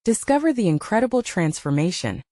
Discover the incredible transformation.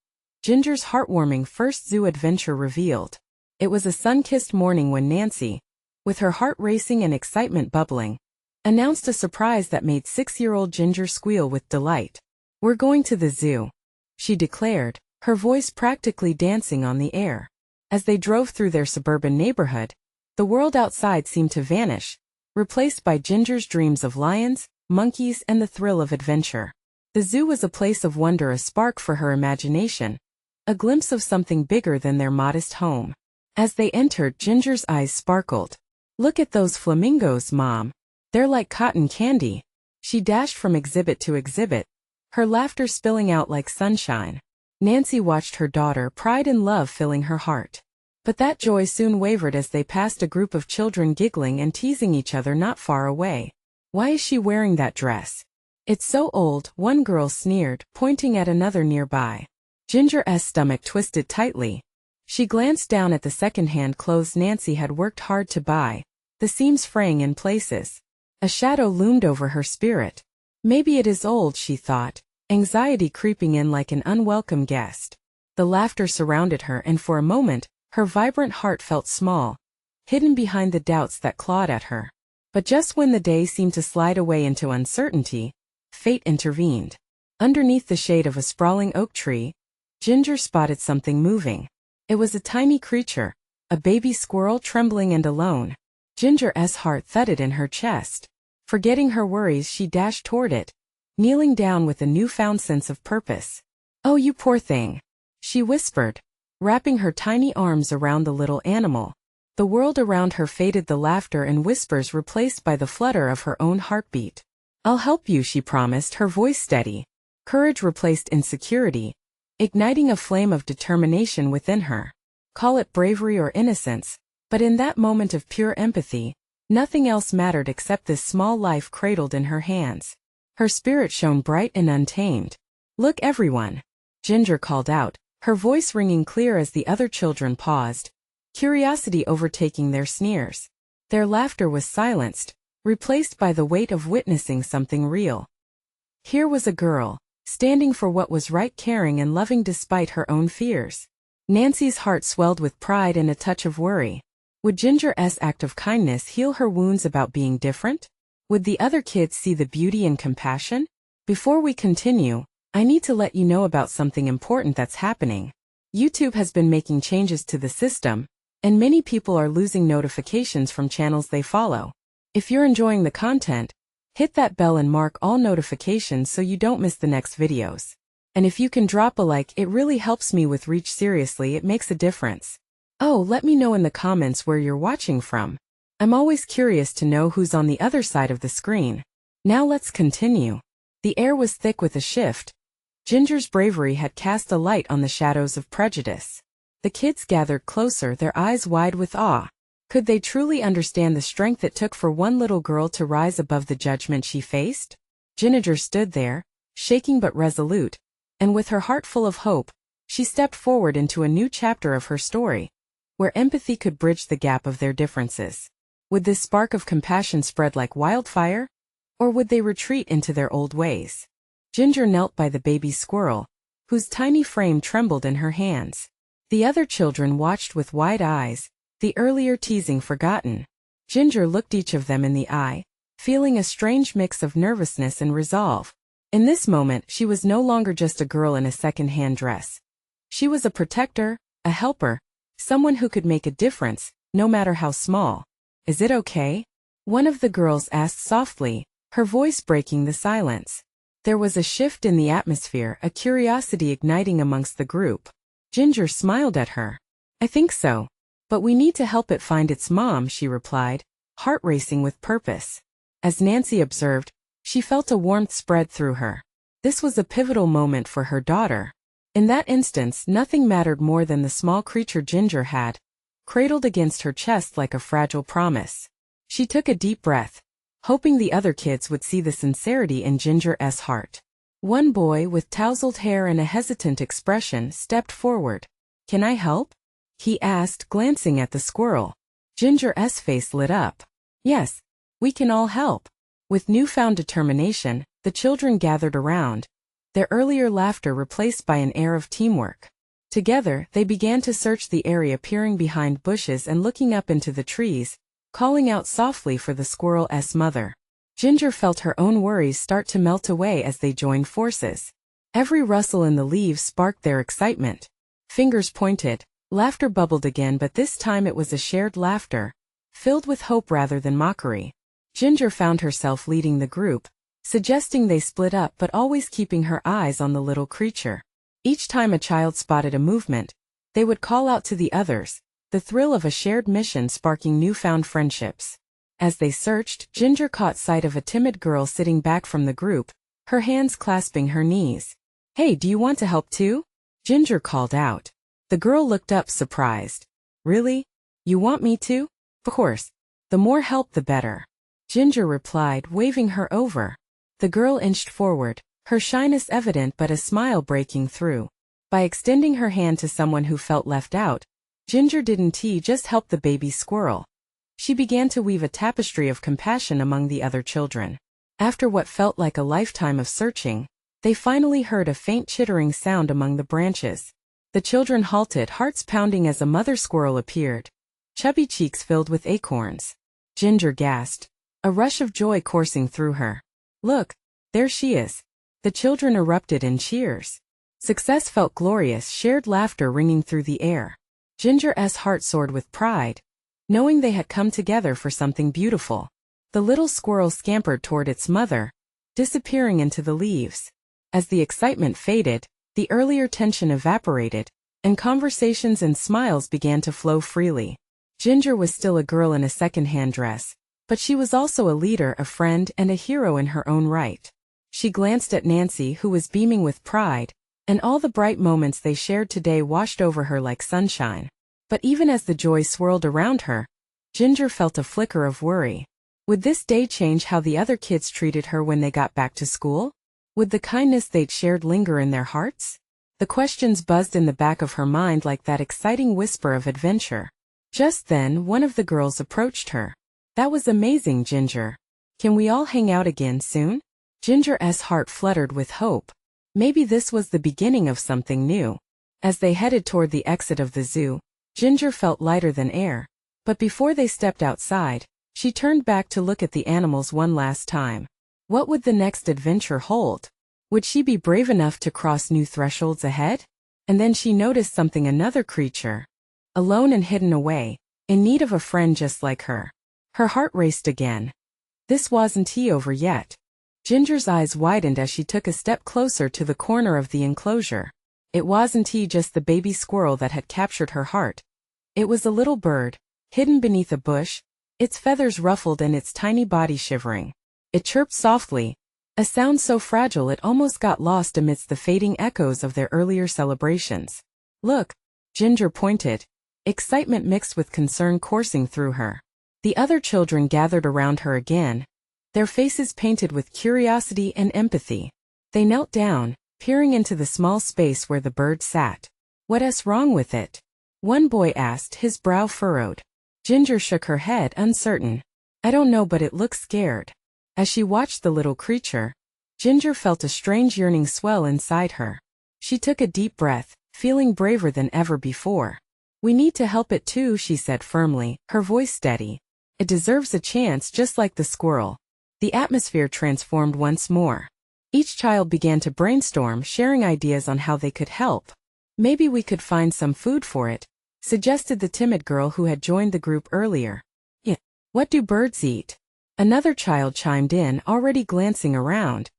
Ginger's heartwarming first zoo adventure revealed. It was a sun-kissed morning when Nancy, with her heart racing and excitement bubbling, announced a surprise that made 6-year-old Ginger squeal with delight. "We're going to the zoo," she declared, her voice practically dancing on the air. As they drove through their suburban neighborhood, the world outside seemed to vanish, replaced by Ginger's dreams of lions, monkeys, and the thrill of adventure. The zoo was a place of wonder, a spark for her imagination, a glimpse of something bigger than their modest home. As they entered, Ginger's eyes sparkled. "Look at those flamingos, Mom. They're like cotton candy." She dashed from exhibit to exhibit, her laughter spilling out like sunshine. Nancy watched her daughter, pride and love filling her heart. But that joy soon wavered as they passed a group of children giggling and teasing each other not far away. "Why is she wearing that dress? It's so old," one girl sneered, pointing at another nearby. Ginger's stomach twisted tightly. She glanced down at the second-hand clothes Nancy had worked hard to buy, the seams fraying in places. A shadow loomed over her spirit. Maybe it is old, she thought, anxiety creeping in like an unwelcome guest. The laughter surrounded her, and for a moment, her vibrant heart felt small, hidden behind the doubts that clawed at her. But just when the day seemed to slide away into uncertainty, fate intervened. Underneath the shade of a sprawling oak tree, Ginger spotted something moving. It was a tiny creature, a baby squirrel, trembling and alone. Ginger's heart thudded in her chest. Forgetting her worries, she dashed toward it, kneeling down with a newfound sense of purpose. "Oh, you poor thing," she whispered, wrapping her tiny arms around the little animal. The world around her faded, the laughter and whispers replaced by the flutter of her own heartbeat. "I'll help you," she promised, her voice steady. Courage replaced insecurity, igniting a flame of determination within her. Call it bravery or innocence, but in that moment of pure empathy, nothing else mattered except this small life cradled in her hands. Her spirit shone bright and untamed. "Look, everyone," Ginger called out, her voice ringing clear as the other children paused, curiosity overtaking their sneers. Their laughter was silenced, replaced by the weight of witnessing something real. Here was a girl, standing for what was right, caring and loving despite her own fears. Nancy's heart swelled with pride and a touch of worry. Would Ginger's act of kindness heal her wounds about being different? Would the other kids see the beauty and compassion? Before we continue, I need to let you know about something important that's happening. YouTube has been making changes to the system, and many people are losing notifications from channels they follow. If you're enjoying the content, hit that bell and mark all notifications so you don't miss the next videos. And if you can drop a like, it really helps me with reach. Seriously, it makes a difference. Oh, let me know in the comments where you're watching from. I'm always curious to know who's on the other side of the screen. Now let's continue. The air was thick with a shift. Ginger's bravery had cast a light on the shadows of prejudice. The kids gathered closer, their eyes wide with awe. Could they truly understand the strength it took for one little girl to rise above the judgment she faced? Ginger stood there, shaking but resolute, and with her heart full of hope, she stepped forward into a new chapter of her story, where empathy could bridge the gap of their differences. Would this spark of compassion spread like wildfire? Or would they retreat into their old ways? Ginger knelt by the baby squirrel, whose tiny frame trembled in her hands. The other children watched with wide eyes, the earlier teasing forgotten. Ginger looked each of them in the eye, feeling a strange mix of nervousness and resolve. In this moment, she was no longer just a girl in a second-hand dress. She was a protector, a helper, someone who could make a difference, no matter how small. "Is it okay?" one of the girls asked softly, her voice breaking the silence. There was a shift in the atmosphere, a curiosity igniting amongst the group. Ginger smiled at her. "I think so. But we need to help it find its mom," she replied, heart racing with purpose. As Nancy observed, she felt a warmth spread through her. This was a pivotal moment for her daughter. In that instance, nothing mattered more than the small creature Ginger had, cradled against her chest like a fragile promise. She took a deep breath, hoping the other kids would see the sincerity in Ginger's heart. One boy with tousled hair and a hesitant expression stepped forward. "Can I help?" he asked, glancing at the squirrel. Ginger's face lit up. "Yes, we can all help." With newfound determination, the children gathered around, their earlier laughter replaced by an air of teamwork. Together, they began to search the area, peering behind bushes and looking up into the trees, calling out softly for the squirrel's mother. Ginger felt her own worries start to melt away as they joined forces. Every rustle in the leaves sparked their excitement. Fingers pointed, laughter bubbled again, but this time it was a shared laughter, filled with hope rather than mockery. Ginger found herself leading the group, suggesting they split up but always keeping her eyes on the little creature. Each time a child spotted a movement, they would call out to the others, the thrill of a shared mission sparking newfound friendships. As they searched, Ginger caught sight of a timid girl sitting back from the group, her hands clasping her knees. "Hey, do you want to help too?" Ginger called out. The girl looked up surprised. "Really? You want me to?" "Of course. The more help the better," Ginger replied, waving her over. The girl inched forward, her shyness evident but a smile breaking through. By extending her hand to someone who felt left out, Ginger didn't just help the baby squirrel. She began to weave a tapestry of compassion among the other children. After what felt like a lifetime of searching, they finally heard a faint chittering sound among the branches. The children halted, hearts pounding, as a mother squirrel appeared, chubby cheeks filled with acorns. Ginger gasped, a rush of joy coursing through her. "Look, there she is." The children erupted in cheers. Success felt glorious, shared laughter ringing through the air. Ginger's heart soared with pride, knowing they had come together for something beautiful. The little squirrel scampered toward its mother, disappearing into the leaves. As the excitement faded, the earlier tension evaporated, and conversations and smiles began to flow freely. Ginger was still a girl in a second-hand dress, but she was also a leader, a friend, and a hero in her own right. She glanced at Nancy, who was beaming with pride, and all the bright moments they shared today washed over her like sunshine. But even as the joy swirled around her, Ginger felt a flicker of worry. Would this day change how the other kids treated her when they got back to school? Would the kindness they'd shared linger in their hearts? The questions buzzed in the back of her mind like that exciting whisper of adventure. Just then, one of the girls approached her. "That was amazing, Ginger. Can we all hang out again soon?" Ginger's heart fluttered with hope. Maybe this was the beginning of something new. As they headed toward the exit of the zoo, Ginger felt lighter than air. But before they stepped outside, she turned back to look at the animals one last time. What would the next adventure hold? Would she be brave enough to cross new thresholds ahead? And then she noticed something, another creature, alone and hidden away, in need of a friend just like her. Her heart raced again. This wasn't over yet. Ginger's eyes widened as she took a step closer to the corner of the enclosure. It wasn't just the baby squirrel that had captured her heart. It was a little bird, hidden beneath a bush, its feathers ruffled and its tiny body shivering. It chirped softly, a sound so fragile it almost got lost amidst the fading echoes of their earlier celebrations. "Look," Ginger pointed, excitement mixed with concern coursing through her. The other children gathered around her again, their faces painted with curiosity and empathy. They knelt down, peering into the small space where the bird sat. "What's wrong with it?" one boy asked, his brow furrowed. Ginger shook her head, uncertain. "I don't know, but it looks scared." As she watched the little creature, Ginger felt a strange yearning swell inside her. She took a deep breath, feeling braver than ever before. "We need to help it too," she said firmly, her voice steady. "It deserves a chance just like the squirrel." The atmosphere transformed once more. Each child began to brainstorm, sharing ideas on how they could help. "Maybe we could find some food for it," suggested the timid girl who had joined the group earlier. "Yeah. What do birds eat?" Another child chimed in, already glancing around.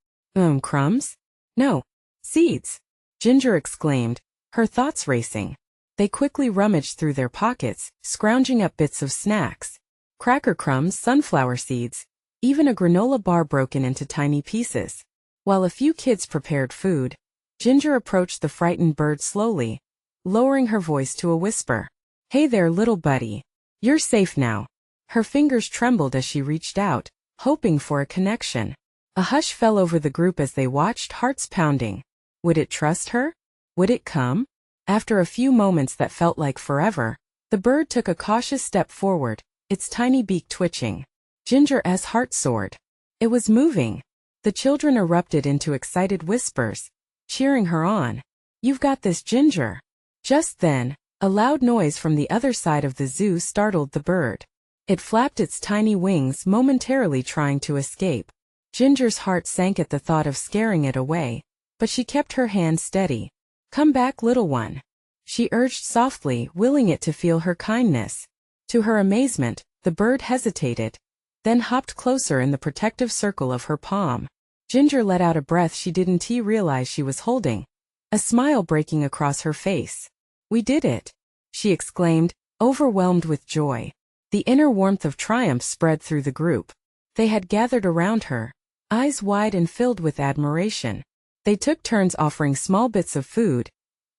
Crumbs?" "No. Seeds," Ginger exclaimed, her thoughts racing. They quickly rummaged through their pockets, scrounging up bits of snacks. Cracker crumbs, sunflower seeds, even a granola bar broken into tiny pieces. While a few kids prepared food, Ginger approached the frightened bird slowly, lowering her voice to a whisper. "Hey there, little buddy. You're safe now." Her fingers trembled as she reached out, hoping for a connection. A hush fell over the group as they watched, hearts pounding. Would it trust her? Would it come? After a few moments that felt like forever, the bird took a cautious step forward, its tiny beak twitching. Ginger's heart soared. It was moving. The children erupted into excited whispers, cheering her on. "You've got this, Ginger." Just then, a loud noise from the other side of the zoo startled the bird. It flapped its tiny wings, momentarily trying to escape. Ginger's heart sank at the thought of scaring it away, but she kept her hand steady. "Come back, little one," she urged softly, willing it to feel her kindness. To her amazement, the bird hesitated, then hopped closer in the protective circle of her palm. Ginger let out a breath she didn't realize she was holding, a smile breaking across her face. "We did it," she exclaimed, overwhelmed with joy. The inner warmth of triumph spread through the group. They had gathered around her, eyes wide and filled with admiration. They took turns offering small bits of food,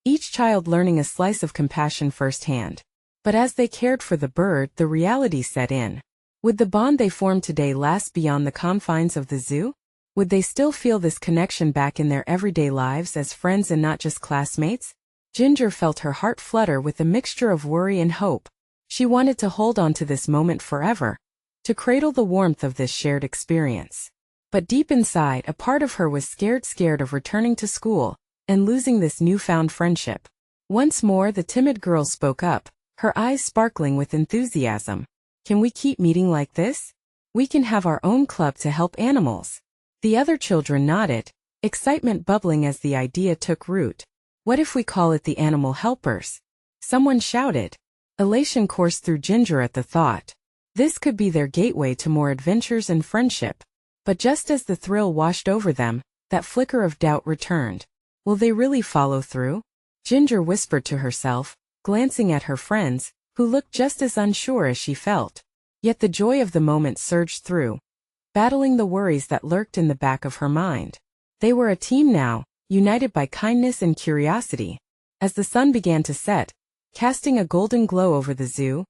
each child learning a slice of compassion firsthand. But as they cared for the bird, the reality set in. Would the bond they formed today last beyond the confines of the zoo? Would they still feel this connection back in their everyday lives as friends and not just classmates? Ginger felt her heart flutter with a mixture of worry and hope. She wanted to hold on to this moment forever, to cradle the warmth of this shared experience. But deep inside, a part of her was scared of returning to school and losing this newfound friendship. Once more, the timid girl spoke up, her eyes sparkling with enthusiasm. "Can we keep meeting like this? We can have our own club to help animals." The other children nodded, excitement bubbling as the idea took root. "What if we call it the Animal Helpers?" someone shouted. Elation coursed through Ginger at the thought. This could be their gateway to more adventures and friendship. But just as the thrill washed over them, that flicker of doubt returned. Will they really follow through? Ginger whispered to herself, glancing at her friends, who looked just as unsure as she felt. Yet the joy of the moment surged through, battling the worries that lurked in the back of her mind. They were a team now, united by kindness and curiosity. As the sun began to set, casting a golden glow over the zoo,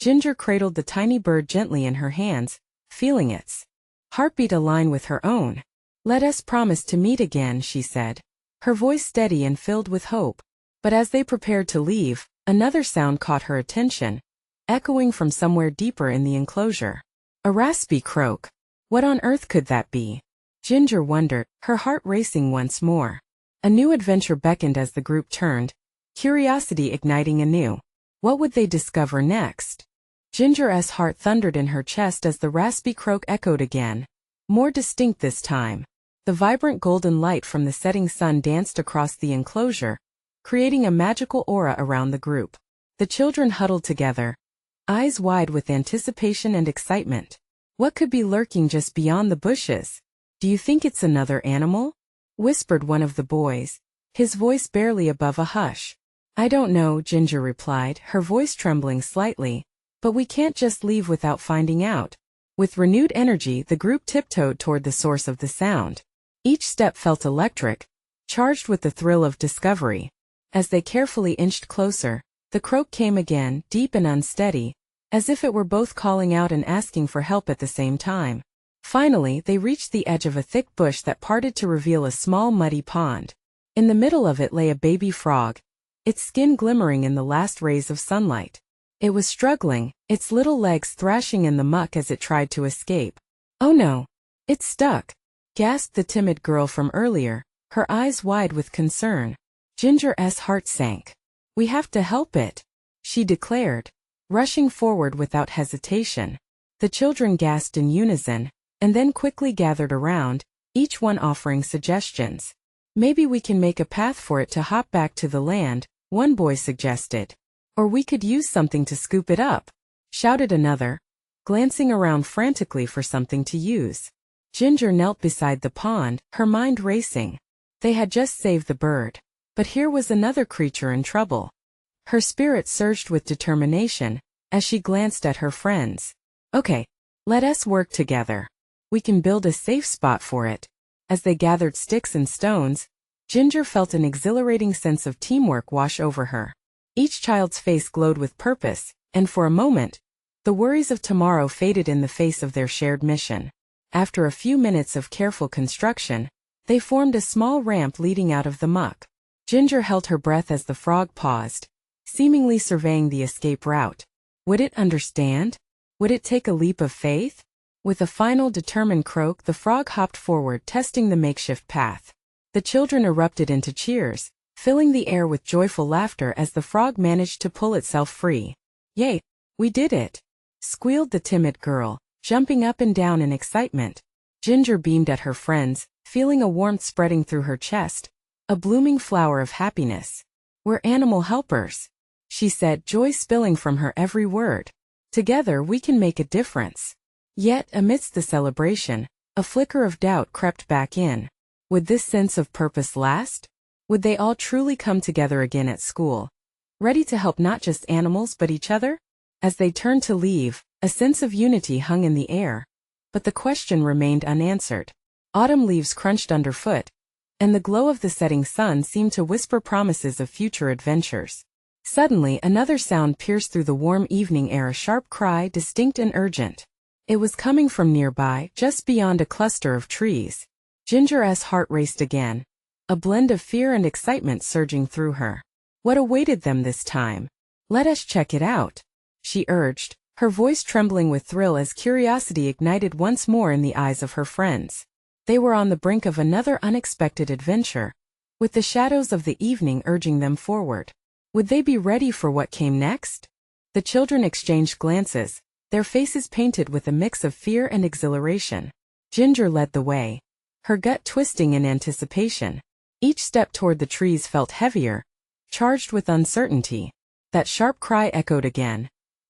Ginger cradled the tiny bird gently in her hands, feeling its heartbeat align with her own. "Let us promise to meet again," she said, her voice steady and filled with hope. But as they prepared to leave, another sound caught her attention, echoing from somewhere deeper in the enclosure. A raspy croak. What on earth could that be? Ginger wondered, her heart racing once more. A new adventure beckoned as the group turned, curiosity igniting anew. What would they discover next? Ginger's heart thundered in her chest as the raspy croak echoed again, more distinct this time. The vibrant golden light from the setting sun danced across the enclosure, creating a magical aura around the group. The children huddled together, eyes wide with anticipation and excitement. What could be lurking just beyond the bushes? "Do you think it's another animal?" whispered one of the boys, his voice barely above a hush. "I don't know," Ginger replied, her voice trembling slightly. "But we can't just leave without finding out." With renewed energy, the group tiptoed toward the source of the sound. Each step felt electric, charged with the thrill of discovery. As they carefully inched closer, the croak came again, deep and unsteady, as if it were both calling out and asking for help at the same time. Finally, they reached the edge of a thick bush that parted to reveal a small muddy pond. In the middle of it lay a baby frog, its skin glimmering in the last rays of sunlight. It was struggling, its little legs thrashing in the muck as it tried to escape. "Oh no! It's stuck!" gasped the timid girl from earlier, her eyes wide with concern. Ginger's heart sank. "We have to help it," she declared, rushing forward without hesitation. The children gasped in unison, and then quickly gathered around, each one offering suggestions. "Maybe we can make a path for it to hop back to the land," one boy suggested. "Or we could use something to scoop it up," shouted another, glancing around frantically for something to use. Ginger knelt beside the pond, her mind racing. They had just saved the bird, but here was another creature in trouble. Her spirit surged with determination as she glanced at her friends. "Okay, let us work together. We can build a safe spot for it." As they gathered sticks and stones, Ginger felt an exhilarating sense of teamwork wash over her. Each child's face glowed with purpose, and for a moment, the worries of tomorrow faded in the face of their shared mission. After a few minutes of careful construction, they formed a small ramp leading out of the muck. Ginger held her breath as the frog paused, seemingly surveying the escape route. Would it understand? Would it take a leap of faith? With a final determined croak, the frog hopped forward, testing the makeshift path. The children erupted into cheers, filling the air with joyful laughter as the frog managed to pull itself free. "Yay, we did it!" squealed the timid girl, jumping up and down in excitement. Ginger beamed at her friends, feeling a warmth spreading through her chest, a blooming flower of happiness. "We're animal helpers," she said, joy spilling from her every word. "Together we can make a difference." Yet, amidst the celebration, a flicker of doubt crept back in. Would this sense of purpose last? Would they all truly come together again at school, ready to help not just animals but each other? As they turned to leave, a sense of unity hung in the air. But the question remained unanswered. Autumn leaves crunched underfoot, and the glow of the setting sun seemed to whisper promises of future adventures. Suddenly, another sound pierced through the warm evening air, a sharp cry, distinct and urgent. It was coming from nearby, just beyond a cluster of trees. Ginger's heart raced again, a blend of fear and excitement surging through her. What awaited them this time? "Let us check it out," she urged, her voice trembling with thrill as curiosity ignited once more in the eyes of her friends. They were on the brink of another unexpected adventure, with the shadows of the evening urging them forward. Would they be ready for what came next? The children exchanged glances, their faces painted with a mix of fear and exhilaration. Ginger led the way, her gut twisting in anticipation. Each step toward the trees felt heavier, charged with uncertainty. That sharp cry echoed again,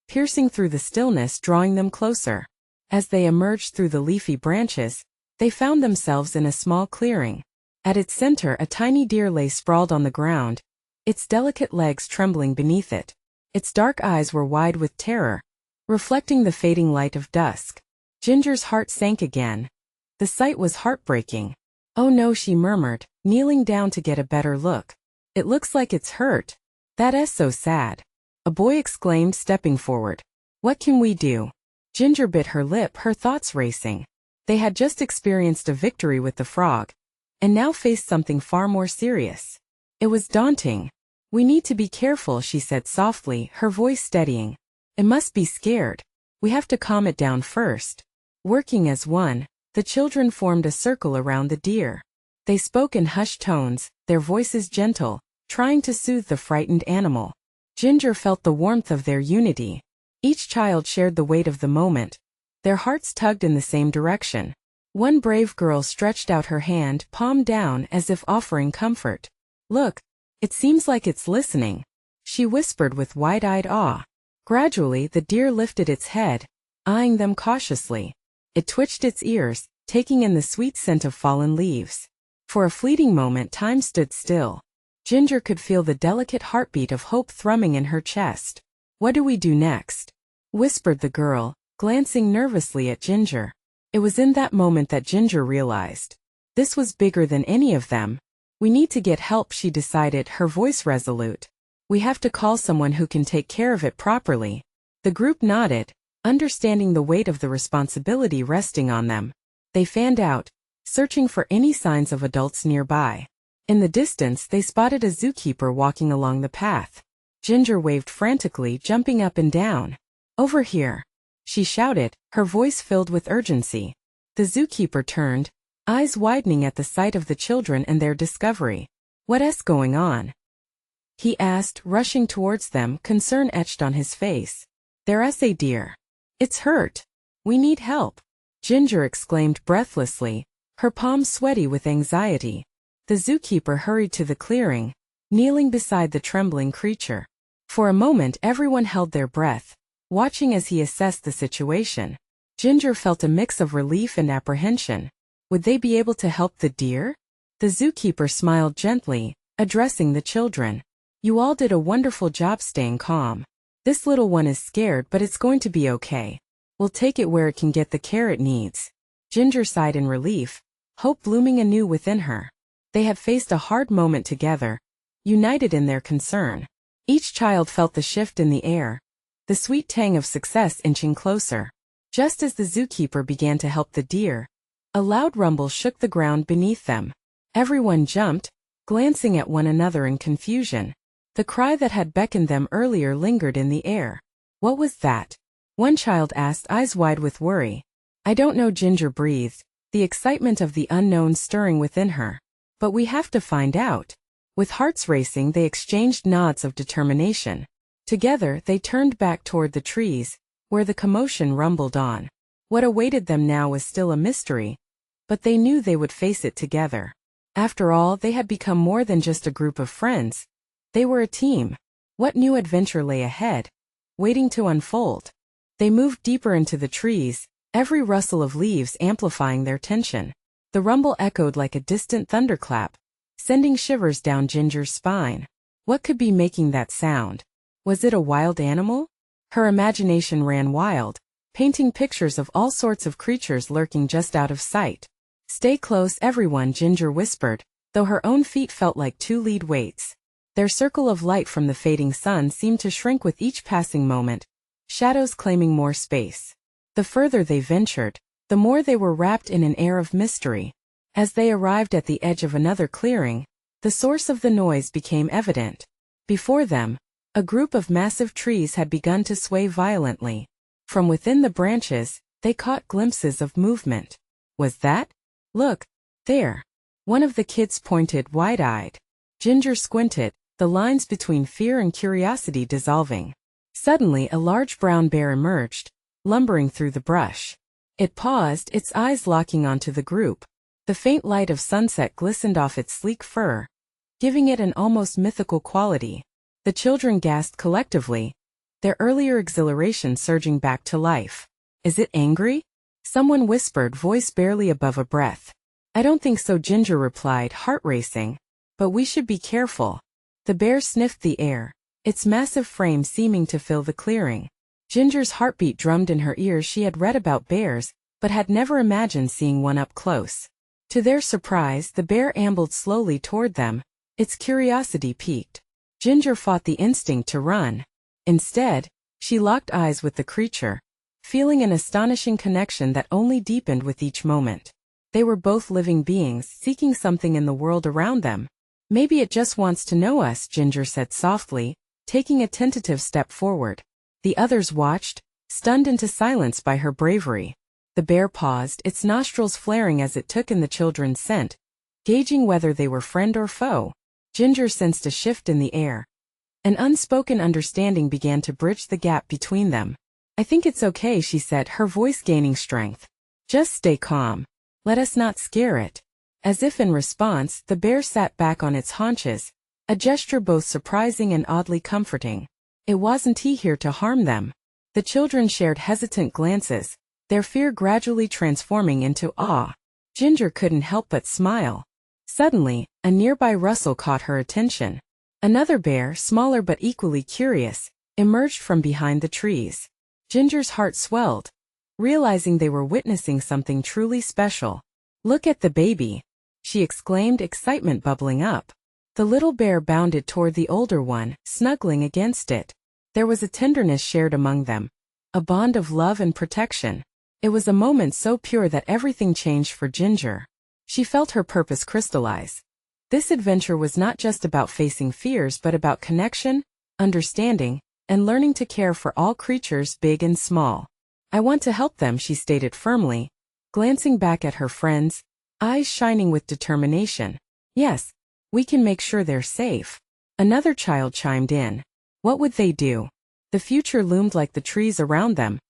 piercing through the stillness, drawing them closer. As they emerged through the leafy branches, they found themselves in a small clearing. At its center, a tiny deer lay sprawled on the ground, its delicate legs trembling beneath it. Its dark eyes were wide with terror, reflecting the fading light of dusk. Ginger's heart sank again. The sight was heartbreaking. "Oh no," she murmured, kneeling down to get a better look. "It looks like it's hurt. That is so sad." A boy exclaimed, stepping forward. "What can we do?" Ginger bit her lip, her thoughts racing. They had just experienced a victory with the frog, and now faced something far more serious. It was daunting. "We need to be careful," she said softly, her voice steadying. "It must be scared. We have to calm it down first." Working as one, the children formed a circle around the deer. They spoke in hushed tones, their voices gentle, trying to soothe the frightened animal. Ginger felt the warmth of their unity. Each child shared the weight of the moment. Their hearts tugged in the same direction. One brave girl stretched out her hand, palm down, as if offering comfort. "Look, it seems like it's listening," she whispered with wide-eyed awe. Gradually, the deer lifted its head, eyeing them cautiously. It twitched its ears, taking in the sweet scent of fallen leaves. For a fleeting moment, time stood still. Ginger could feel the delicate heartbeat of hope thrumming in her chest. "What do we do next?" whispered the girl, glancing nervously at Ginger. It was in that moment that Ginger realized. This was bigger than any of them. "We need to get help," she decided, her voice resolute. "We have to call someone who can take care of it properly." The group nodded, understanding the weight of the responsibility resting on them. They fanned out, searching for any signs of adults nearby. In the distance, they spotted a zookeeper walking along the path. Ginger waved frantically, jumping up and down. "Over here," she shouted, her voice filled with urgency. The zookeeper turned, eyes widening at the sight of the children and their discovery. "What's going on?" he asked, rushing towards them, concern etched on his face. "There's a deer. It's hurt. We need help," Ginger exclaimed breathlessly, her palms sweaty with anxiety. The zookeeper hurried to the clearing, kneeling beside the trembling creature. For a moment, everyone held their breath, watching as he assessed the situation. Ginger felt a mix of relief and apprehension. Would they be able to help the deer? The zookeeper smiled gently, addressing the children. "You all did a wonderful job staying calm. This little one is scared, but it's going to be okay. We'll take it where it can get the care it needs." Ginger sighed in relief, hope blooming anew within her. They had faced a hard moment together, united in their concern. Each child felt the shift in the air, the sweet tang of success inching closer. Just as the zookeeper began to help the deer, a loud rumble shook the ground beneath them. Everyone jumped, glancing at one another in confusion. The cry that had beckoned them earlier lingered in the air. "What was that?" one child asked, eyes wide with worry. "I don't know," Ginger breathed, the excitement of the unknown stirring within her. But we have to find out. With hearts racing, they exchanged nods of determination. Together, they turned back toward the trees, where the commotion rumbled on. What awaited them now was still a mystery, but they knew they would face it together. After all, they had become more than just a group of friends. They were a team. What new adventure lay ahead, waiting to unfold? They moved deeper into the trees, every rustle of leaves amplifying their tension. The rumble echoed like a distant thunderclap, sending shivers down Ginger's spine. What could be making that sound? Was it a wild animal? Her imagination ran wild, painting pictures of all sorts of creatures lurking just out of sight. "Stay close, everyone," Ginger whispered, though her own feet felt like two lead weights. Their circle of light from the fading sun seemed to shrink with each passing moment, shadows claiming more space. The further they ventured, the more they were wrapped in an air of mystery. As they arrived at the edge of another clearing, the source of the noise became evident. Before them, a group of massive trees had begun to sway violently. From within the branches, they caught glimpses of movement. Was that? "Look, there." One of the kids pointed, wide-eyed. Ginger squinted, the lines between fear and curiosity dissolving. Suddenly, a large brown bear emerged, lumbering through the brush. It paused, its eyes locking onto the group. The faint light of sunset glistened off its sleek fur, giving it an almost mythical quality. The children gasped collectively, their earlier exhilaration surging back to life. "Is it angry?" someone whispered, voice barely above a breath. "I don't think so," Ginger replied, heart racing. "But we should be careful." The bear sniffed the air, its massive frame seeming to fill the clearing. Ginger's heartbeat drummed in her ears. She had read about bears, but had never imagined seeing one up close. To their surprise, the bear ambled slowly toward them, its curiosity piqued. Ginger fought the instinct to run. Instead, she locked eyes with the creature, feeling an astonishing connection that only deepened with each moment. They were both living beings, seeking something in the world around them. "Maybe it just wants to know us," Ginger said softly, taking a tentative step forward. The others watched, stunned into silence by her bravery. The bear paused, its nostrils flaring as it took in the children's scent, gauging whether they were friend or foe. Ginger sensed a shift in the air. An unspoken understanding began to bridge the gap between them. "I think it's okay," she said, her voice gaining strength. "Just stay calm. Let us not scare it." As if in response, the bear sat back on its haunches, a gesture both surprising and oddly comforting. It wasn't he here to harm them. The children shared hesitant glances, their fear gradually transforming into awe. Ginger couldn't help but smile. Suddenly, a nearby rustle caught her attention. Another bear, smaller but equally curious, emerged from behind the trees. Ginger's heart swelled, realizing they were witnessing something truly special. "Look at the baby," she exclaimed, excitement bubbling up. The little bear bounded toward the older one, snuggling against it. There was a tenderness shared among them, a bond of love and protection. It was a moment so pure that everything changed for Ginger. She felt her purpose crystallize. This adventure was not just about facing fears but about connection, understanding, and learning to care for all creatures big and small. "I want to help them," she stated firmly, glancing back at her friends, eyes shining with determination. "Yes, we can make sure they're safe." Another child chimed in. What would they do? The future loomed like the trees around them,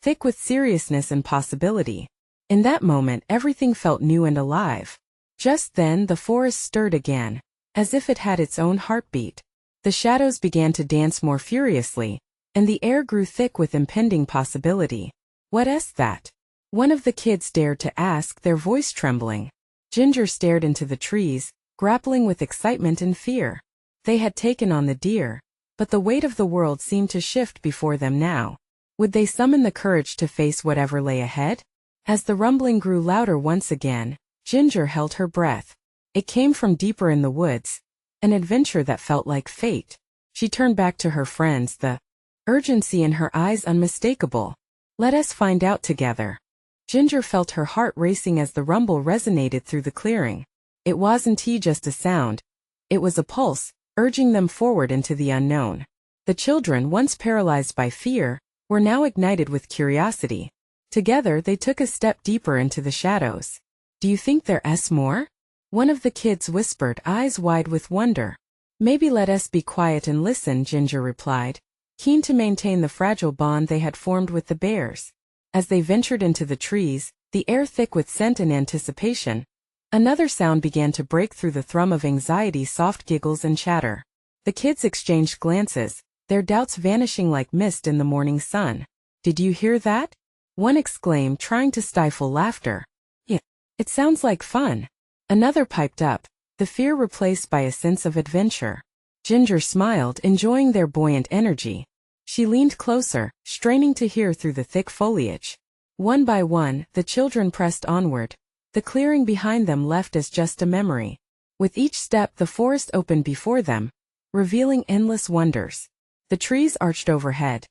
thick with seriousness and possibility. In that moment, everything felt new and alive. Just then, the forest stirred again, as if it had its own heartbeat. The shadows began to dance more furiously, and the air grew thick with impending possibility. "What is that?" one of the kids dared to ask, their voice trembling. Ginger stared into the trees, grappling with excitement and fear. They had taken on the deer, but the weight of the world seemed to shift before them now. Would they summon the courage to face whatever lay ahead? As the rumbling grew louder once again, Ginger held her breath. It came from deeper in the woods, an adventure that felt like fate. She turned back to her friends, the urgency in her eyes unmistakable. "Let us find out together." Ginger felt her heart racing as the rumble resonated through the clearing. It wasn't just a sound. It was a pulse, urging them forward into the unknown. The children, once paralyzed by fear, were now ignited with curiosity. Together they took a step deeper into the shadows. "Do you think there's more?" One of the kids whispered, eyes wide with wonder. Maybe let us be quiet and listen, Ginger replied, keen to maintain the fragile bond they had formed with the bears. As they ventured into the trees, the air thick with scent and anticipation, another sound began to break through the thrum of anxiety, soft giggles and chatter. The kids exchanged glances, their doubts vanishing like mist in the morning sun. Did you hear that? One exclaimed, trying to stifle laughter. Yeah, it sounds like fun. Another piped up, the fear replaced by a sense of adventure. Ginger smiled, enjoying their buoyant energy. She leaned closer, straining to hear through the thick foliage. One by one, the children pressed onward, the clearing behind them left as just a memory. With each step, the forest opened before them, revealing endless wonders. The trees arched overhead,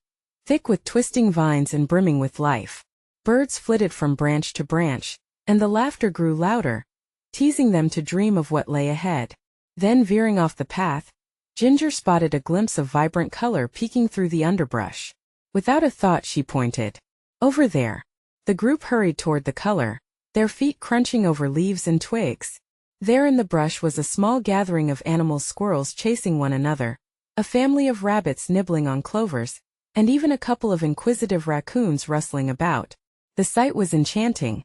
thick with twisting vines and brimming with life. Birds flitted from branch to branch, and the laughter grew louder, teasing them to dream of what lay ahead. Then, veering off the path, Ginger spotted a glimpse of vibrant color peeking through the underbrush. Without a thought, she pointed. Over there. The group hurried toward the color, their feet crunching over leaves and twigs. There in the brush was a small gathering of animals, squirrels chasing one another, a family of rabbits nibbling on clovers, and even a couple of inquisitive raccoons rustling about. The sight was enchanting,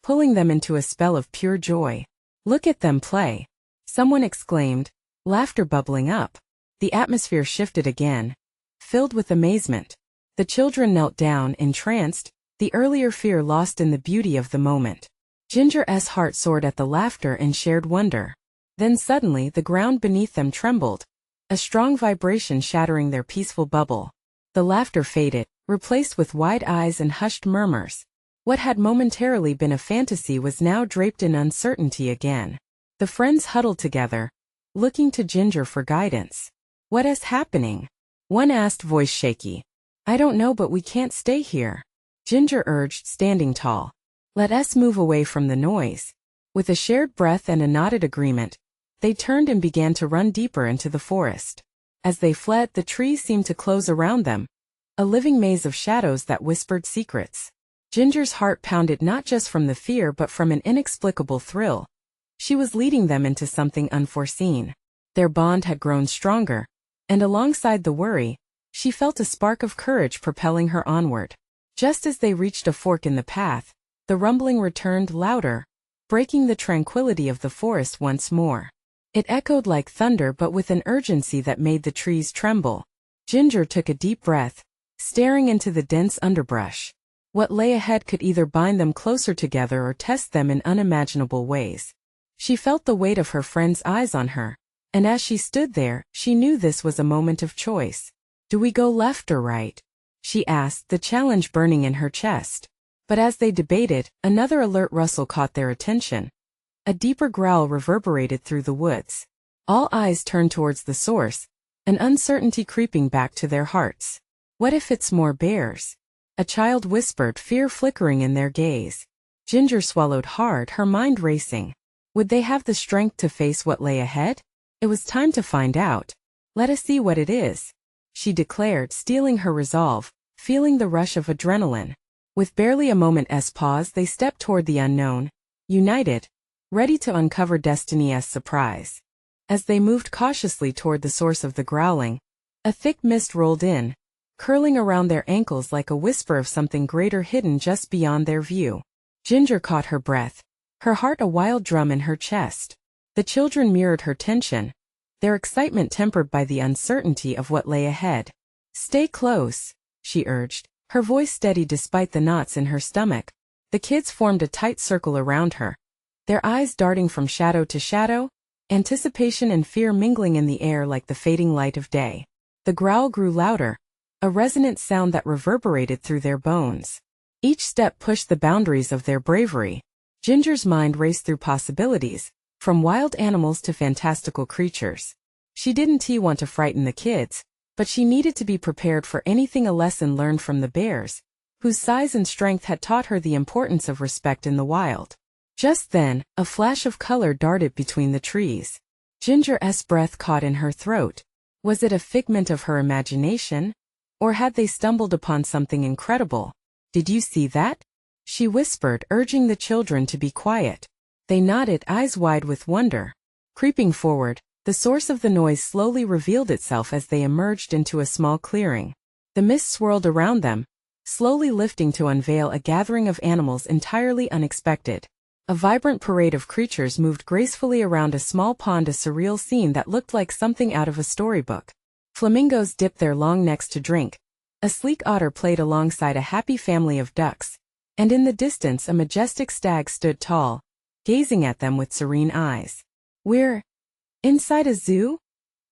pulling them into a spell of pure joy. Look at them play, someone exclaimed, laughter bubbling up. The atmosphere shifted again, filled with amazement. The children knelt down, entranced, the earlier fear lost in the beauty of the moment. Ginger's heart soared at the laughter and shared wonder. Then suddenly the ground beneath them trembled, a strong vibration shattering their peaceful bubble. The laughter faded, replaced with wide eyes and hushed murmurs. What had momentarily been a fantasy was now draped in uncertainty again. The friends huddled together, looking to Ginger for guidance. What is happening? One asked, voice shaky. I don't know, but we can't stay here. Ginger urged, standing tall. Let us move away from the noise. With a shared breath and a nodded agreement, they turned and began to run deeper into the forest. As they fled, the trees seemed to close around them, a living maze of shadows that whispered secrets. Ginger's heart pounded not just from the fear but from an inexplicable thrill. She was leading them into something unforeseen. Their bond had grown stronger, and alongside the worry, she felt a spark of courage propelling her onward. Just as they reached a fork in the path, the rumbling returned louder, breaking the tranquility of the forest once more. It echoed like thunder, but with an urgency that made the trees tremble. Ginger took a deep breath, staring into the dense underbrush. What lay ahead could either bind them closer together or test them in unimaginable ways. She felt the weight of her friend's eyes on her, and as she stood there, she knew this was a moment of choice. Do we go left or right? She asked, the challenge burning in her chest. But as they debated, another alert rustle caught their attention. A deeper growl reverberated through the woods. All eyes turned towards the source, an uncertainty creeping back to their hearts. What if it's more bears? A child whispered, fear flickering in their gaze. Ginger swallowed hard, her mind racing. Would they have the strength to face what lay ahead? It was time to find out. Let us see what it is, she declared, steeling her resolve, feeling the rush of adrenaline. With barely a moment's pause, they stepped toward the unknown, united, ready to uncover destiny's surprise. As they moved cautiously toward the source of the growling, a thick mist rolled in, curling around their ankles like a whisper of something greater hidden just beyond their view. Ginger caught her breath, her heart a wild drum in her chest. The children mirrored her tension, their excitement tempered by the uncertainty of what lay ahead. Stay close, she urged, her voice steady despite the knots in her stomach. The kids formed a tight circle around her, their eyes darting from shadow to shadow, anticipation and fear mingling in the air like the fading light of day. The growl grew louder, a resonant sound that reverberated through their bones. Each step pushed the boundaries of their bravery. Ginger's mind raced through possibilities, from wild animals to fantastical creatures. She didn't want to frighten the kids, but she needed to be prepared for anything. A lesson learned from the bears, whose size and strength had taught her the importance of respect in the wild. Just then, a flash of color darted between the trees. Ginger's breath caught in her throat. Was it a figment of her imagination? Or had they stumbled upon something incredible? Did you see that? She whispered, urging the children to be quiet. They nodded, eyes wide with wonder. Creeping forward, the source of the noise slowly revealed itself as they emerged into a small clearing. The mist swirled around them, slowly lifting to unveil a gathering of animals entirely unexpected. A vibrant parade of creatures moved gracefully around a small pond, a surreal scene that looked like something out of a storybook. Flamingos dipped their long necks to drink. A sleek otter played alongside a happy family of ducks. And in the distance a majestic stag stood tall, gazing at them with serene eyes. "We're inside a zoo?"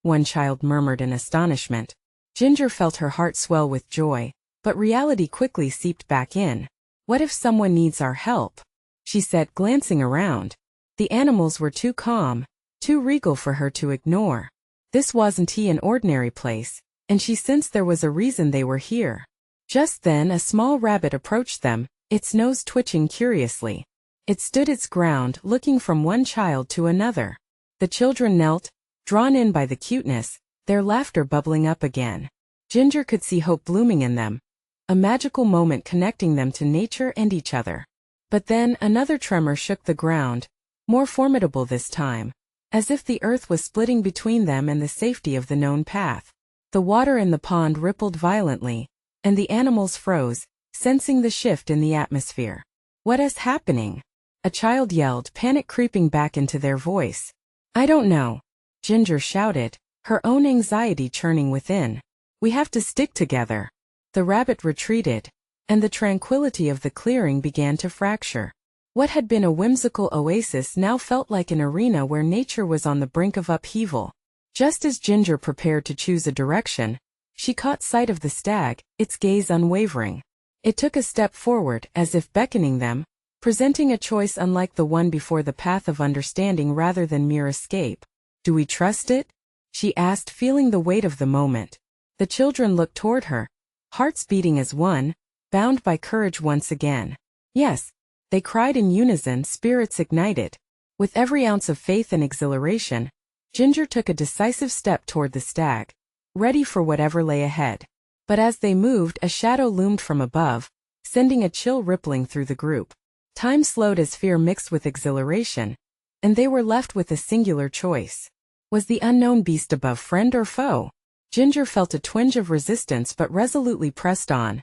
one child murmured in astonishment. Ginger felt her heart swell with joy, but reality quickly seeped back in. "What if someone needs our help?" she said, glancing around. The animals were too calm, too regal for her to ignore. This wasn't an ordinary place, and she sensed there was a reason they were here. Just then a small rabbit approached them, its nose twitching curiously. It stood its ground, looking from one child to another. The children knelt, drawn in by the cuteness, their laughter bubbling up again. Ginger could see hope blooming in them, a magical moment connecting them to nature and each other. But then another tremor shook the ground, more formidable this time, as if the earth was splitting between them and the safety of the known path. The water in the pond rippled violently, and the animals froze, sensing the shift in the atmosphere. "What is happening?" a child yelled, panic creeping back into their voice. "I don't know," Ginger shouted, her own anxiety churning within. "We have to stick together." The rabbit retreated, and the tranquility of the clearing began to fracture. What had been a whimsical oasis now felt like an arena where nature was on the brink of upheaval. Just as Ginger prepared to choose a direction, she caught sight of the stag, its gaze unwavering. It took a step forward, as if beckoning them, presenting a choice unlike the one before, the path of understanding rather than mere escape. "Do we trust it?" she asked, feeling the weight of the moment. The children looked toward her, hearts beating as one, bound by courage once again. "Yes," they cried in unison, spirits ignited. With every ounce of faith and exhilaration, Ginger took a decisive step toward the stag, ready for whatever lay ahead. But as they moved, a shadow loomed from above, sending a chill rippling through the group. Time slowed as fear mixed with exhilaration, and they were left with a singular choice. Was the unknown beast above friend or foe? Ginger felt a twinge of resistance but resolutely pressed on,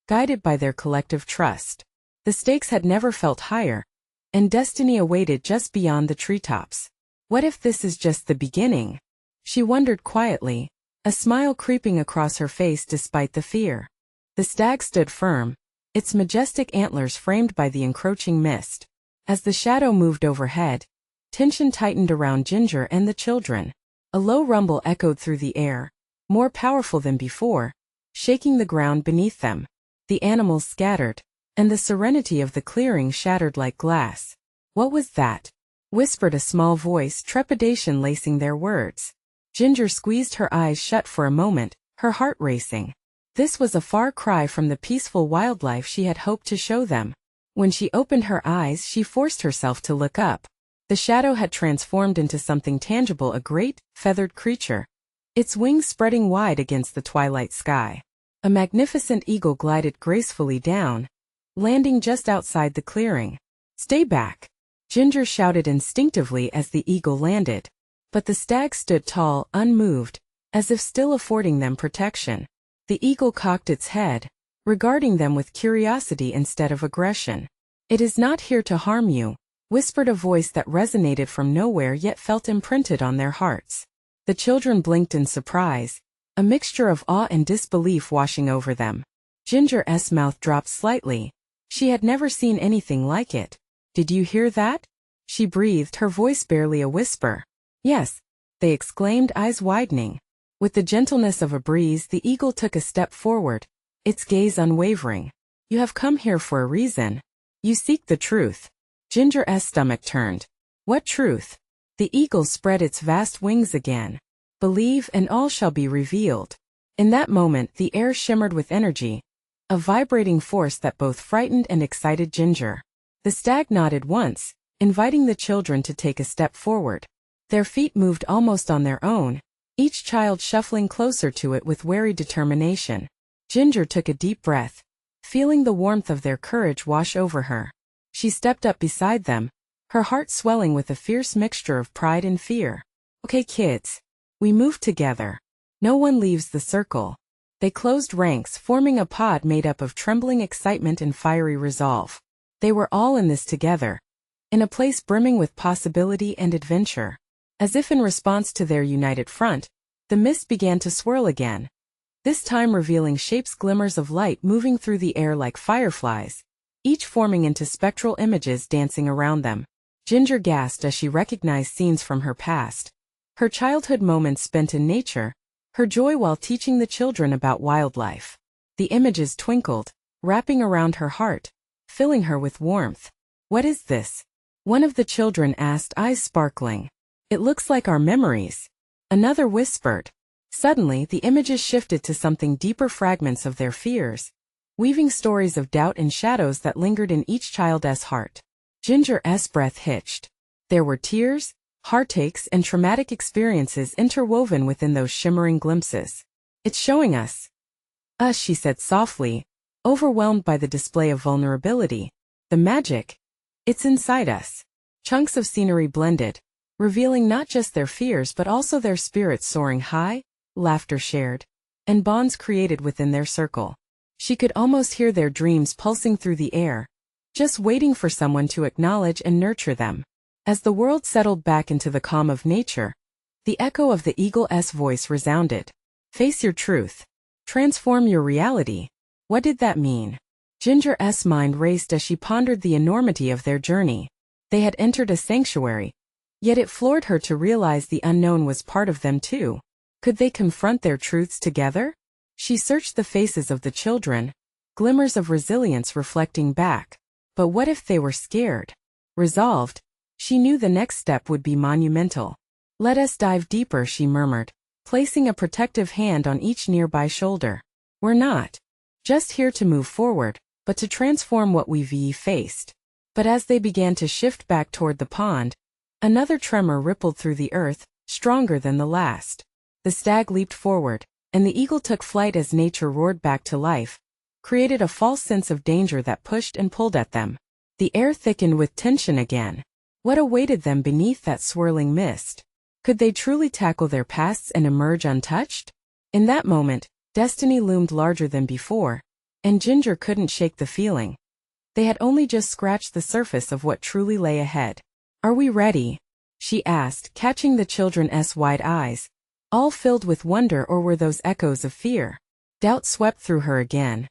guided by their collective trust. The stakes had never felt higher, and destiny awaited just beyond the treetops. What if this is just the beginning? She wondered quietly, a smile creeping across her face despite the fear. The stag stood firm, its majestic antlers framed by the encroaching mist. As the shadow moved overhead, tension tightened around Ginger and the children. A low rumble echoed through the air, more powerful than before, shaking the ground beneath them. The animals scattered, and the serenity of the clearing shattered like glass. "What was that?" whispered a small voice, trepidation lacing their words. Ginger squeezed her eyes shut for a moment, her heart racing. This was a far cry from the peaceful wildlife she had hoped to show them. When she opened her eyes, she forced herself to look up. The shadow had transformed into something tangible, a great, feathered creature, its wings spreading wide against the twilight sky. A magnificent eagle glided gracefully down, landing just outside the clearing. "Stay back," Ginger shouted instinctively as the eagle landed. But the stag stood tall, unmoved, as if still affording them protection. The eagle cocked its head, regarding them with curiosity instead of aggression. "It is not here to harm you," whispered a voice that resonated from nowhere yet felt imprinted on their hearts. The children blinked in surprise, a mixture of awe and disbelief washing over them. Ginger's mouth dropped slightly. She had never seen anything like it. "Did you hear that?" she breathed, her voice barely a whisper. "Yes," they exclaimed, eyes widening. With the gentleness of a breeze, the eagle took a step forward, its gaze unwavering. "You have come here for a reason. You seek the truth." Ginger's stomach turned. "What truth?" The eagle spread its vast wings again. "Believe and all shall be revealed." In that moment the air shimmered with energy, a vibrating force that both frightened and excited Ginger. The stag nodded once, inviting the children to take a step forward. Their feet moved almost on their own, each child shuffling closer to it with wary determination. Ginger took a deep breath, feeling the warmth of their courage wash over her. She stepped up beside them, her heart swelling with a fierce mixture of pride and fear. Okay, kids. We move together. No one leaves the circle. They closed ranks, forming a pod made up of trembling excitement and fiery resolve. They were all in this together, in a place brimming with possibility and adventure. As if in response to their united front, the mist began to swirl again, this time revealing shapes, glimmers of light moving through the air like fireflies, each forming into spectral images dancing around them. Ginger gasped as she recognized scenes from her past. Her childhood moments spent in nature, her joy while teaching the children about wildlife. The images twinkled, wrapping around her heart, filling her with warmth. What is this? One of the children asked, eyes sparkling. It looks like our memories. Another whispered. Suddenly, the images shifted to something deeper, fragments of their fears, weaving stories of doubt and shadows that lingered in each child's heart. Ginger's breath hitched. There were tears, heartaches, and traumatic experiences interwoven within those shimmering glimpses. It's showing us. Us, she said softly, overwhelmed by the display of vulnerability. The magic. It's inside us. Chunks of scenery blended, revealing not just their fears but also their spirits soaring high, laughter shared, and bonds created within their circle. She could almost hear their dreams pulsing through the air, just waiting for someone to acknowledge and nurture them. As the world settled back into the calm of nature, the echo of the eagle's voice resounded. Face your truth. Transform your reality. What did that mean? Ginger's mind raced as she pondered the enormity of their journey. They had entered a sanctuary, yet it floored her to realize the unknown was part of them too. Could they confront their truths together? She searched the faces of the children, glimmers of resilience reflecting back. But what if they were scared? Resolved, she knew the next step would be monumental. Let us dive deeper, she murmured, placing a protective hand on each nearby shoulder. We're not just here to move forward, but to transform what we've faced. But as they began to shift back toward the pond, another tremor rippled through the earth, stronger than the last. The stag leaped forward, and the eagle took flight as nature roared back to life, created a false sense of danger that pushed and pulled at them. The air thickened with tension again. What awaited them beneath that swirling mist? Could they truly tackle their pasts and emerge untouched? In that moment, destiny loomed larger than before, and Ginger couldn't shake the feeling. They had only just scratched the surface of what truly lay ahead. Are we ready? She asked, catching the children's wide eyes, all filled with wonder, or were those echoes of fear? Doubt swept through her again.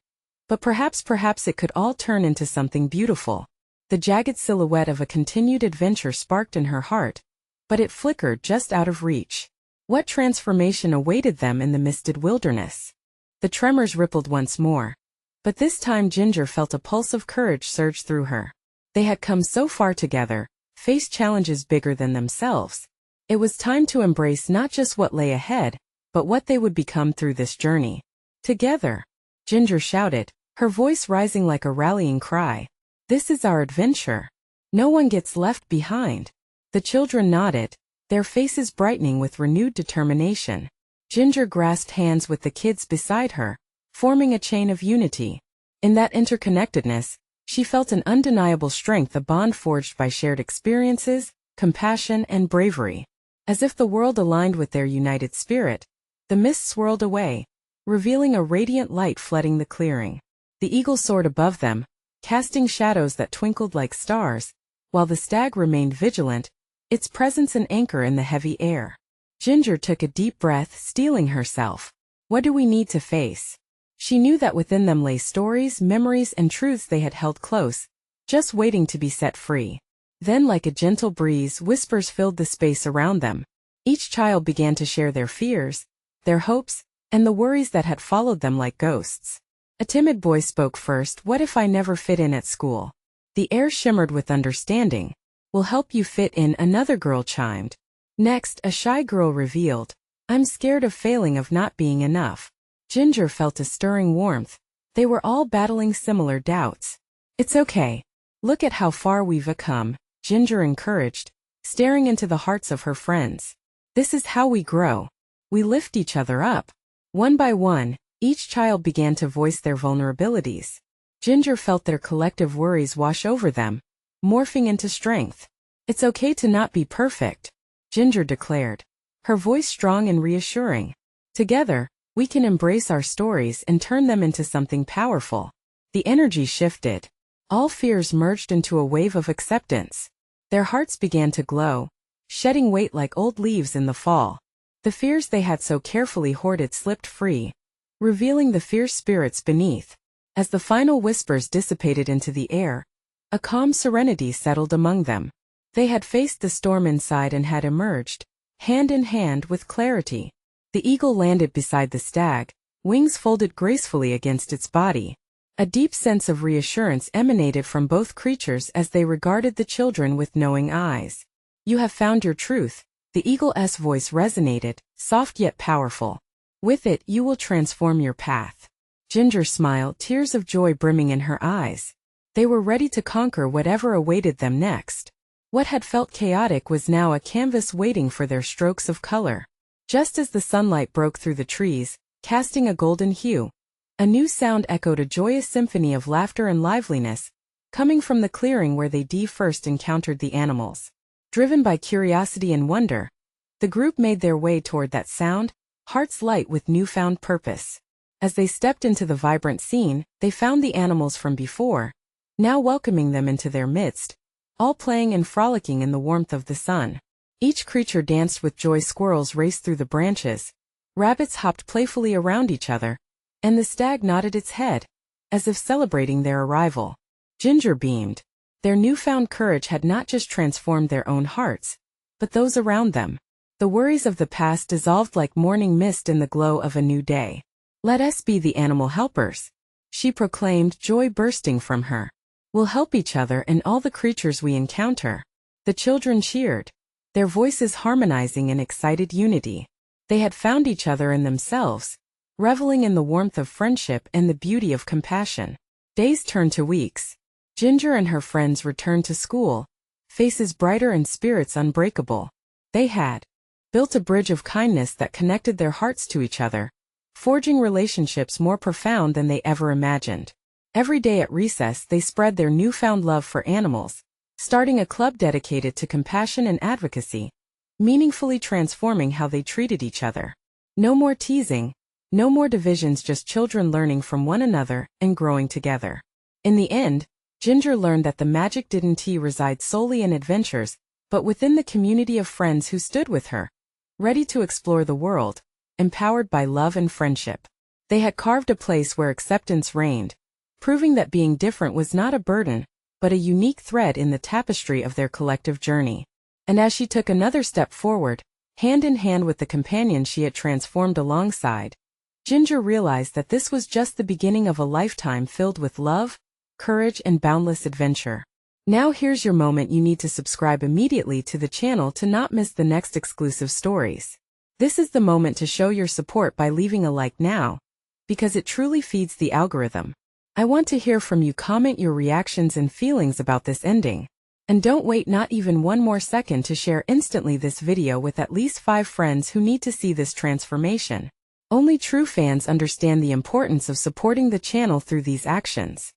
But perhaps it could all turn into something beautiful. The jagged silhouette of a continued adventure sparked in her heart, but it flickered just out of reach. What transformation awaited them in the misted wilderness? The tremors rippled once more, but this time Ginger felt a pulse of courage surge through her. They had come so far together, faced challenges bigger than themselves. It was time to embrace not just what lay ahead, but what they would become through this journey. Together, Ginger shouted, her voice rising like a rallying cry. This is our adventure. No one gets left behind. The children nodded, their faces brightening with renewed determination. Ginger grasped hands with the kids beside her, forming a chain of unity. In that interconnectedness, she felt an undeniable strength, a bond forged by shared experiences, compassion, and bravery. As if the world aligned with their united spirit, the mist swirled away, revealing a radiant light flooding the clearing. The eagle soared above them, casting shadows that twinkled like stars, while the stag remained vigilant, its presence an anchor in the heavy air. Ginger took a deep breath, steeling herself. What do we need to face? She knew that within them lay stories, memories, and truths they had held close, just waiting to be set free. Then, like a gentle breeze, whispers filled the space around them. Each child began to share their fears, their hopes, and the worries that had followed them like ghosts. A timid boy spoke first. What if I never fit in at school? The air shimmered with understanding. We'll help you fit in, another girl chimed. Next, a shy girl revealed, I'm scared of failing, of not being enough. Ginger felt a stirring warmth. They were all battling similar doubts. It's okay. Look at how far we've come, Ginger encouraged, staring into the hearts of her friends. This is how we grow. We lift each other up. One by one, each child began to voice their vulnerabilities. Ginger felt their collective worries wash over them, morphing into strength. It's okay to not be perfect, Ginger declared, her voice strong and reassuring. Together, we can embrace our stories and turn them into something powerful. The energy shifted. All fears merged into a wave of acceptance. Their hearts began to glow, shedding weight like old leaves in the fall. The fears they had so carefully hoarded slipped free, revealing the fierce spirits beneath. As the final whispers dissipated into the air, a calm serenity settled among them. They had faced the storm inside and had emerged, hand in hand with clarity. The eagle landed beside the stag, wings folded gracefully against its body. A deep sense of reassurance emanated from both creatures as they regarded the children with knowing eyes. You have found your truth, the eagle's voice resonated, soft yet powerful. With it you will transform your path. Ginger smiled, tears of joy brimming in her eyes. They were ready to conquer whatever awaited them next. What had felt chaotic was now a canvas waiting for their strokes of color. Just as the sunlight broke through the trees, casting a golden hue, a new sound echoed, a joyous symphony of laughter and liveliness, coming from the clearing where they first encountered the animals. Driven by curiosity and wonder, the group made their way toward that sound, hearts light with newfound purpose. As they stepped into the vibrant scene, they found the animals from before, now welcoming them into their midst, all playing and frolicking in the warmth of the sun. Each creature danced with joy. Squirrels raced through the branches, rabbits hopped playfully around each other, and the stag nodded its head, as if celebrating their arrival. Ginger beamed. Their newfound courage had not just transformed their own hearts, but those around them. The worries of the past dissolved like morning mist in the glow of a new day. Let us be the animal helpers, she proclaimed, joy bursting from her. We'll help each other and all the creatures we encounter. The children cheered, their voices harmonizing in excited unity. They had found each other in themselves, reveling in the warmth of friendship and the beauty of compassion. Days turned to weeks. Ginger and her friends returned to school, faces brighter and spirits unbreakable. They had built a bridge of kindness that connected their hearts to each other, forging relationships more profound than they ever imagined. Every day at recess they spread their newfound love for animals, starting a club dedicated to compassion and advocacy, meaningfully transforming how they treated each other. No more teasing, no more divisions, just children learning from one another and growing together. In the end, Ginger learned that the magic didn't reside solely in adventures, but within the community of friends who stood with her, ready to explore the world, empowered by love and friendship. They had carved a place where acceptance reigned, proving that being different was not a burden, but a unique thread in the tapestry of their collective journey. And as she took another step forward, hand in hand with the companion she had transformed alongside, Ginger realized that this was just the beginning of a lifetime filled with love, courage, and boundless adventure. Now here's your moment. You need to subscribe immediately to the channel to not miss the next exclusive stories. This is the moment to show your support by leaving a like now, because it truly feeds the algorithm. I want to hear from you. Comment your reactions and feelings about this ending. And don't wait not even one more second to share instantly this video with at least 5 friends who need to see this transformation. Only true fans understand the importance of supporting the channel through these actions.